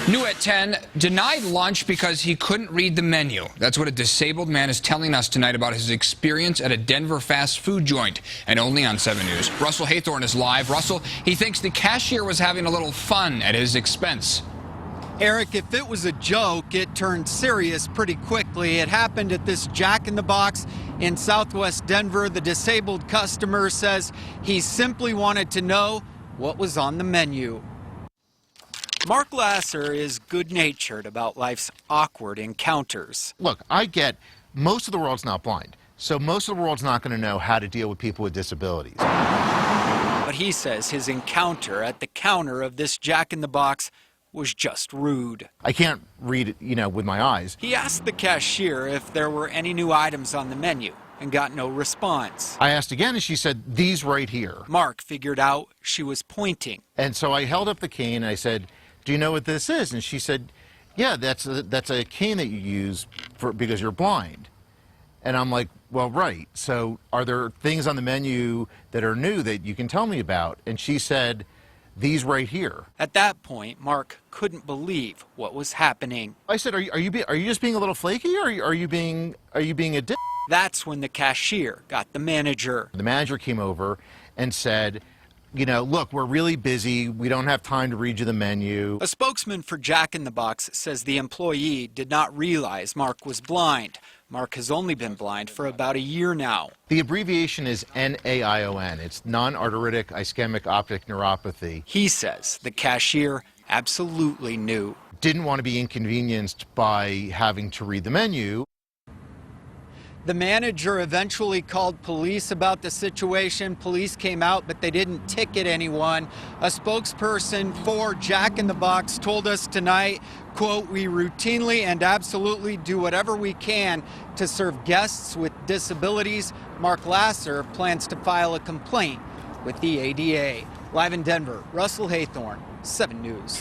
New at 10, denied lunch because he couldn't read the menu. That's what a disabled man is telling us tonight about his experience at a Denver fast food joint, and only on 7 News. Russell Haythorne is live. Russell, he thinks the cashier was having a little fun at his expense. Eric, if it was a joke, it turned serious pretty quickly. It happened at this Jack in the Box in Southwest Denver. The disabled customer says he simply wanted to know what was on the menu. Mark Lasser is good-natured about life's awkward encounters. Look, I get most of the world's not blind, so most of the world's not going to know how to deal with people with disabilities. But he says his encounter at the counter of this Jack in the Box was just rude. I can't read it, with my eyes. He asked the cashier if there were any new items on the menu and got no response. I asked again and she said, "These right here." Mark figured out she was pointing. And so I held up the cane and I said, "Do you know what this is?" And she said, "Yeah, that's a cane that you use because you're blind." And I'm like, "Well, right. So are there things on the menu that are new that you can tell me about?" And she said, "These right here." At that point, Mark couldn't believe what was happening. I said, "Are you just being a little flaky, or are you being a dick?" That's when the cashier got the manager. The manager came over and said, "Look, we're really busy. We don't have time to read you the menu." A spokesman for Jack in the Box says the employee did not realize Mark was blind. Mark has only been blind for about a year now. The abbreviation is NAION. It's non-arteritic ischemic optic neuropathy. He says the cashier absolutely knew. Didn't want to be inconvenienced by having to read the menu. The manager eventually called police about the situation. Police came out, but they didn't ticket anyone. A spokesperson for Jack in the Box told us tonight, quote, "We routinely and absolutely do whatever we can to serve guests with disabilities." Mark Lasser plans to file a complaint with the ADA. Live in Denver, Russell Haythorne, 7 News.